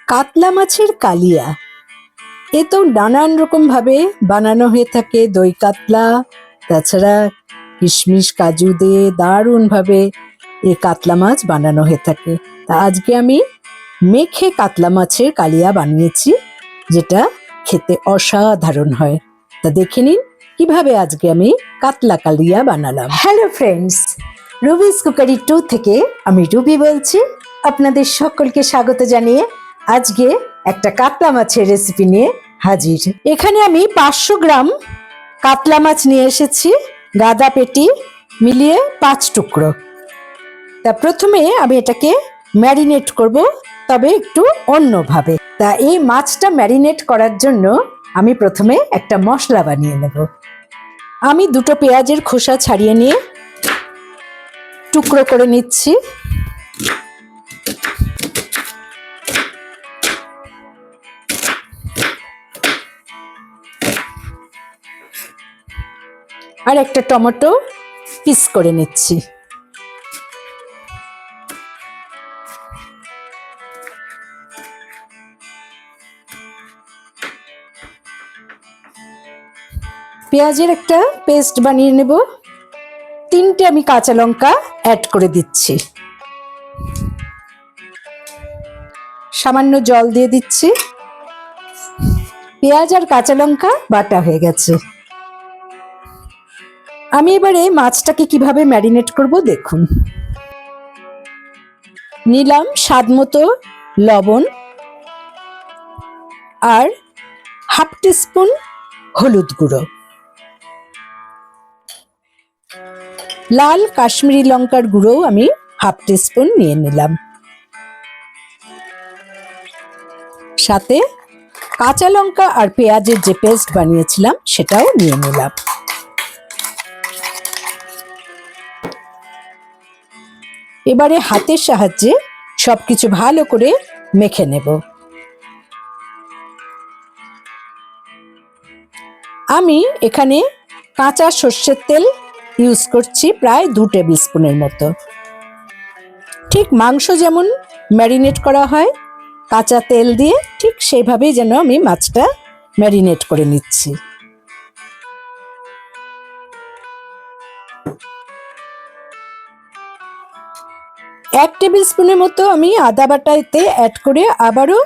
কাতলা মাছের কালিয়া এ তো নানান রকম ভাবে বানানো হয়ে থাকে। দই কাতলা, তাছাড়া কিশমিশ কাজু দিয়ে দারুণ ভাবে এই কাতলা মাছ বানানো হয়ে থাকে। তা আজকে আমি মেখে কাতলা মাছের কালিয়া বানিয়েছি, যেটা খেতে অসাধারণ হয়। তা দেখে নিন কিভাবে আজকে আমি কাতলা কালিয়া বানালাম। হ্যালো ফ্রেন্ডস, রুবিস কুকারি 2 থেকে আমি রুবি বলছি। আপনাদের সকলকে স্বাগত জানিয়ে আজকে একটা কাতলা মাছের রেসিপি নিয়ে হাজির। এখানে আমি 500 গ্রাম কাতলা মাছ নিয়ে এসেছি, গাদা পেটি মিলিয়ে 5 টুকরো। তা প্রথমে আমি এটাকে ম্যারিনেট করব, তবে একটু অন্যভাবে। তা এই মাছটা ম্যারিনেট করার জন্য আমি প্রথমে একটা মশলা বানিয়ে নেব। আমি 2টো পেঁয়াজের খোসা ছাড়িয়ে নিয়ে টুকরো করে নিচ্ছি। আর একটা টমেটো পিস করে নিচ্ছি। পেঁয়াজের একটা পেস্ট বানিয়ে নেব। 3টে আমি কাঁচা লঙ্কা অ্যাড করে দিচ্ছি। সামান্য জল দিয়ে দিচ্ছি। পেঁয়াজ আর কাঁচা লঙ্কা বাটা হয়ে গেছে। আমি এবারে মাছটাকে কিভাবে ম্যারিনেট করব দেখুন। নিলাম স্বাদ মতো লবণ আর হাফ টিস্পুন হলুদ গুঁড়ো, লাল কাশ্মীরি লঙ্কার গুঁড়ো আমি হাফ টিস্পুন নিয়ে নিলাম। সাথে কাঁচা লঙ্কা আর পেঁয়াজের যে পেস্ট বানিয়েছিলাম সেটাও নিয়ে নিলাম। এবারে হাতের সাহায্যে সবকিছু ভালো করে মেখে নেব। আমি এখানে কাঁচা সর্ষের তেল ইউজ করছি, প্রায় 2 টেবিল স্পুনের মতো। ঠিক মাংস যেমন ম্যারিনেট করা হয় কাঁচা তেল দিয়ে, ঠিক সেইভাবেই যেন আমি মাছটা ম্যারিনেট করে নিচ্ছি। এক টেবিল স্পুনের মতো আমি আদা বাটা এতে অ্যাড করে আবারও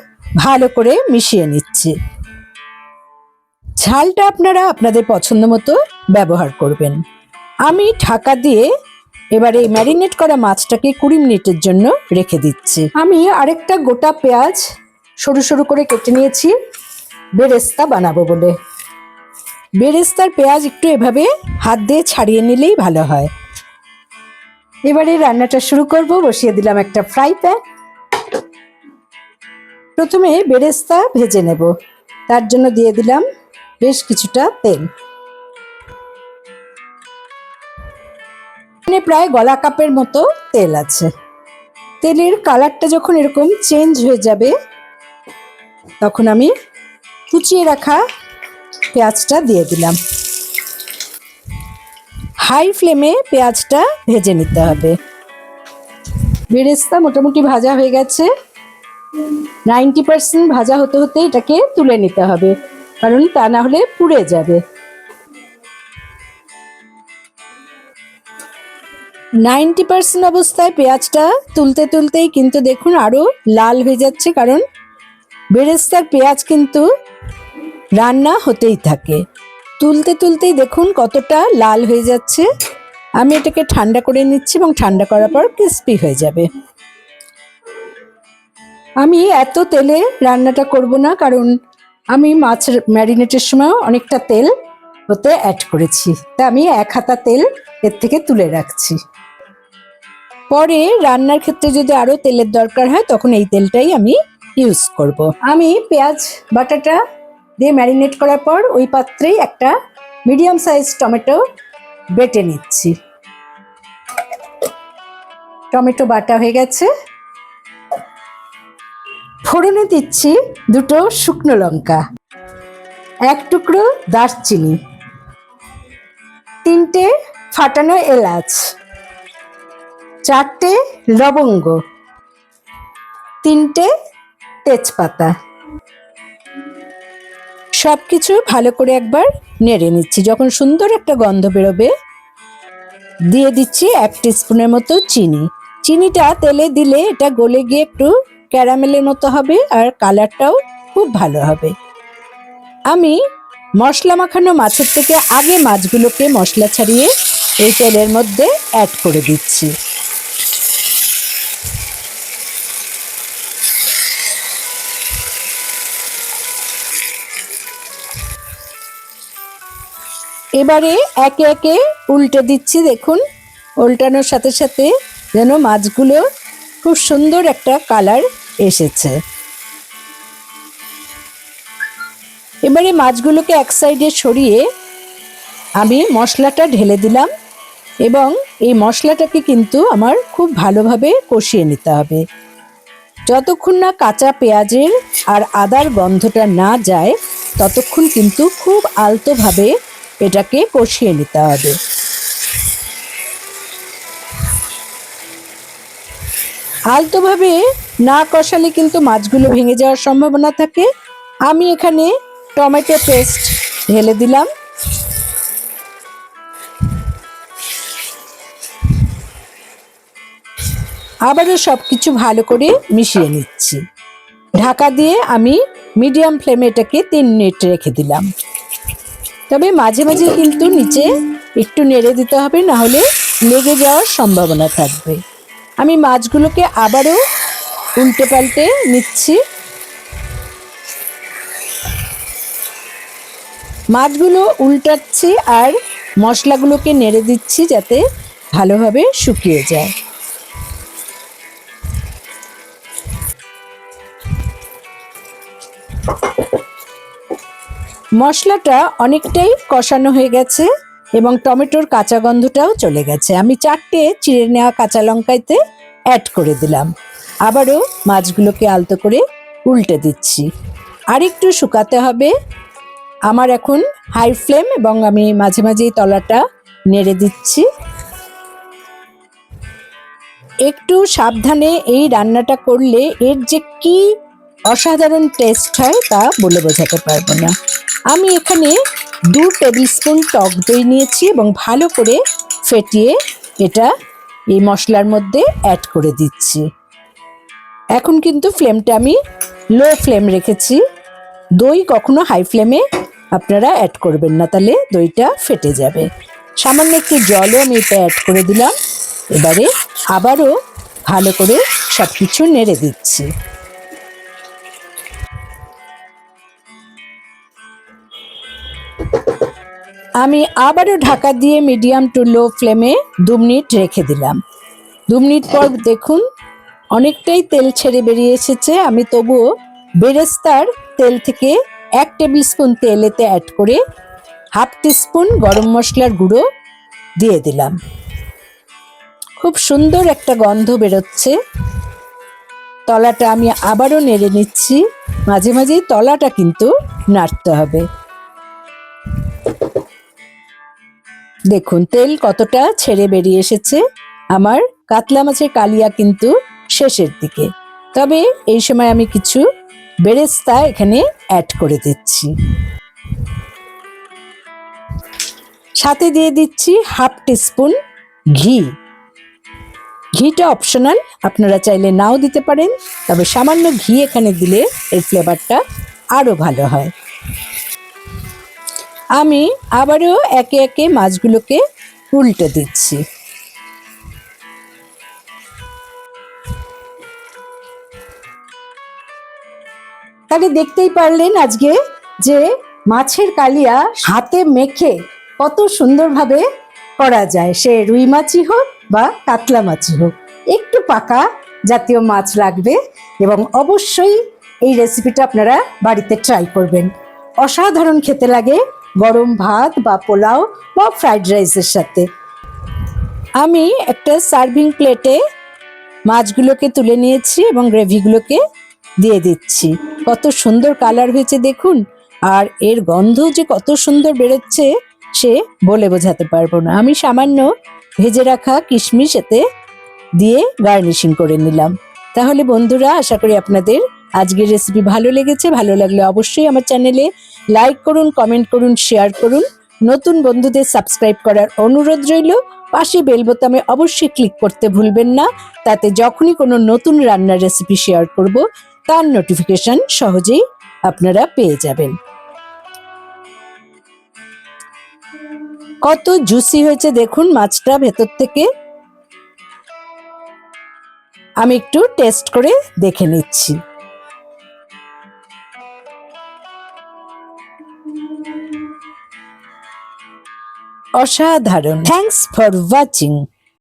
ভালো করে মিশিয়ে নিচ্ছি। ঝালটা আপনারা আপনাদের পছন্দ মতো ব্যবহার করবেন। আমি ঢাকা দিয়ে এবারে ম্যারিনেট করা মাছটাকে 20 মিনিটের জন্য রেখে দিচ্ছি। আমি আরেকটা গোটা পেঁয়াজ সরু সরু করে কেটে নিয়েছি বেরেস্তা বানাবো বলে। বেরেস্তার পেঁয়াজ একটু এভাবে হাত দিয়ে ছাড়িয়ে নিলেই ভালো হয়। এবারে রান্নাটা শুরু করব। বসিয়ে দিলাম একটা ফ্রাই প্যান। প্রথমে বেরেস্তা ভেজে নেব, তার জন্য দিয়ে দিলাম বেশ কিছুটা তেল। এখানে প্রায় গলা কাপের মতো তেল আছে। তেলের কালারটা যখন এরকম চেঞ্জ হয়ে যাবে তখন আমি কুচিয়ে রাখা পেঁয়াজটা দিয়ে দিলাম। হাই ফ্লেমে পেঁয়াজটা ভেজে নিতে হবে। বেরেস্তা মোটামুটি ভাজা হয়ে গেছে। 90% ভাজা হতে হতে এটাকে তুলে নিতে হবে, কারণ তা না হলে পুড়ে যাবে। 90% অবস্থায় পেঁয়াজটা তুলতে তুলতেই কিন্তু দেখুন আরো লাল হয়ে যাচ্ছে, কারণ বেরেস্তার পেঁয়াজ কিন্তু রান্না হতেই থাকে। তুলতে তুলতেই দেখুন কতটা লাল হয়ে যাচ্ছে। আমি এটাকে ঠান্ডা করে নিচ্ছি এবং ঠান্ডা করার পর ক্রিস্পি হয়ে যাবে। আমি এত তেলে রান্নাটা করব না, কারণ আমি মাছের ম্যারিনেটের সময় অনেকটা তেল ওতে অ্যাড করেছি। তা আমি 1 হাতা তেল এর থেকে তুলে রাখছি। পরে রান্নার ক্ষেত্রে যদি আরো তেলের দরকার হয় তখন এই তেলটাই আমি ইউজ করব। আমি পেঁয়াজ বাটাটা দিয়ে ম্যারিনেট করার পর ওই পাত্রেই একটা মিডিয়াম সাইজ টমেটো বেটে নিচ্ছি। টমেটো বাটা হয়ে গেছে। ফোড়নে দিচ্ছি 2টো শুকনো লঙ্কা, 1 টুকরো দারচিনি, 3টে ফাটানো এলাচ, 4টে লবঙ্গ, 3টে তেজপাতা। সবকিছু ভালো করে একবার নেড়ে নিচ্ছি। যখন সুন্দর একটা গন্ধ বেরোবে দিয়ে দিচ্ছি 1 টিস্পুনের মতো চিনি। চিনিটা তেলে দিলে এটা গলে গিয়ে একটু ক্যারামেলের মতো হবে আর কালারটাও খুব ভালো হবে। আমি মশলা মাখানো মাছের থেকে আগে মাছগুলোকে মশলা ছাড়িয়ে এই তেলের মধ্যে অ্যাড করে দিচ্ছি। এবারে একে একে উল্টে দিচ্ছি। দেখুন উল্টানোর সাথে সাথে যেন মাছগুলো খুব সুন্দর একটা কালার এসেছে। এবারে মাছগুলোকে এক সাইডে সরিয়ে আমি মশলাটা ঢেলে দিলাম এবং এই মশলাটাকে কিন্তু আমার খুব ভালোভাবে কষিয়ে নিতে হবে। যতক্ষণ না কাঁচা পেঁয়াজের আর আদার গন্ধটা না যায় ততক্ষণ কিন্তু খুব আলতোভাবে এটাকে কষিয়ে নিতে হবে। আলতোভাবে না কষালে কিন্তু মাছগুলো ভেঙে যাওয়ার সম্ভাবনা থাকে। আমি এখানে টমেটো পেস্ট ঢেলে দিলাম। আবারও সবকিছু ভালো করে মিশিয়ে নিচ্ছি। ঢাকা দিয়ে আমি মিডিয়াম ফ্লেমে এটাকে 3 মিনিট রেখে দিলাম। তবে মাঝে মাঝে কিন্তু নিচে একটু নেড়ে দিতে হবে, না হলে লেগে যাওয়ার সম্ভাবনা থাকবে। আমি মাছগুলোকে আবারও উল্টে পাল্টে নিচ্ছি। মাছগুলো উল্টাচ্ছি আর মশলাগুলোকে নেড়ে দিচ্ছি যাতে ভালোভাবে শুকিয়ে যায়। মশলাটা অনেকটাই কষানো হয়ে গেছে এবং টমেটোর কাঁচা গন্ধটাও চলে গেছে। আমি 4টে চিড়ে নেওয়া কাঁচা লঙ্কাতে অ্যাড করে দিলাম। আবারও মাছগুলোকে আলতো করে উল্টে দিচ্ছি। আর একটু শুকাতে হবে। আমার এখন হাই ফ্লেম এবং আমি মাঝে মাঝেই তলাটা নেড়ে দিচ্ছি। একটু সাবধানে এই রান্নাটা করলে এর যে কি অসাধারণ টেস্ট হয় তা বলে বোঝাতে পারবো না। আমি এখানে 2 টেবিল স্পুন টক দই নিয়েছি এবং ভালো করে ফেটিয়ে এটা এই মশলার মধ্যে অ্যাড করে দিচ্ছি। এখন কিন্তু ফ্লেমটা আমি লো ফ্লেম রেখেছি। দই কখনো হাই ফ্লেমে আপনারা অ্যাড করবেন না, তাহলে দইটা ফেটে যাবে। সামান্য একটু জলও আমি এটা অ্যাড করে দিলাম। এবারে আবারও ভালো করে সব কিছু নেড়ে দিচ্ছি। আমি আবারও ঢাকা দিয়ে মিডিয়াম টু লো ফ্লেমে 2 মিনিট রেখে দিলাম। 2 মিনিট পর দেখুন অনেকটাই তেল ছেড়ে বেরিয়ে এসেছে। আমি তবুও বেরেস্তার তেল থেকে 1 টেবিল স্পুন তেল এতে অ্যাড করে 1/2 টিস্পুন গরম মশলার গুঁড়ো দিয়ে দিলাম। খুব সুন্দর একটা গন্ধ বেরোচ্ছে। তলাটা আমি আবারও নেড়ে নিচ্ছি। মাঝে মাঝেই তলাটা কিন্তু নাড়তে হবে। দেখুন তেল কতটা ছেড়ে বেরিয়ে এসেছে। আমার কাতলা মাছের কালিয়া কিন্তু শেষের দিকে। তবে এই সময় আমি কিছু বেরেস্তা এখানে অ্যাড করে দিচ্ছি। সাথে দিয়ে দিচ্ছি 1/2 টিস্পুন ঘি। ঘিটা অপশনাল, আপনারা চাইলে নাও দিতে পারেন, তবে সামান্য ঘি এখানে দিলে এর ফ্লেভারটা আরো ভালো হয়। আমি আবারও একে একে মাছগুলোকে উল্টে দিচ্ছি। তাহলে দেখতেই পারলেন আজকে যে মাছের কালিয়া হাতে মেখে কত সুন্দরভাবে করা যায়। সে রুই মাছই হোক বা কাতলা মাছই হোক, একটু পাকা জাতীয় মাছ লাগবে এবং অবশ্যই এই রেসিপিটা আপনারা বাড়িতে ট্রাই করবেন। অসাধারণ খেতে লাগে গরম ভাত বা পোলাও বা ফ্রাইড রাইসের সাথে। আমি একটা সার্ভিং প্লেটে মাছগুলোকে তুলে নিয়েছি এবং গ্রেভিগুলোকে দিয়ে দিচ্ছি। কত সুন্দর কালার হয়েছে দেখুন, আর এর গন্ধ যে কত সুন্দর বেরোচ্ছে সে বলে বোঝাতে পারবো না। আমি সামান্য ভেজে রাখা কিশমিশ এতে দিয়ে গার্নিশিং করে নিলাম। তাহলে বন্ধুরা, আশা করি আপনাদের আজকের রেসিপি ভালো লেগেছে, ভালো লাগলে অবশ্যই আমার চ্যানেলে লাইক করুন, কমেন্ট করুন, শেয়ার করুন। নতুন বন্ধুদের সাবস্ক্রাইব করার অনুরোধ রইল। পাশে বেল বোতামে অবশ্যই ক্লিক করতে ভুলবেন না, তাতে যখনই কোনো নতুন রান্নার রেসিপি শেয়ার করব তার নোটিফিকেশন সহজেই আপনারা পেয়ে যাবেন। কত জুসি হয়েছে দেখুন মাছটা ভেতর থেকে। আমি একটু টেস্ট করে দেখে নিচ্ছি। অসাধারণ। Thanks for watching.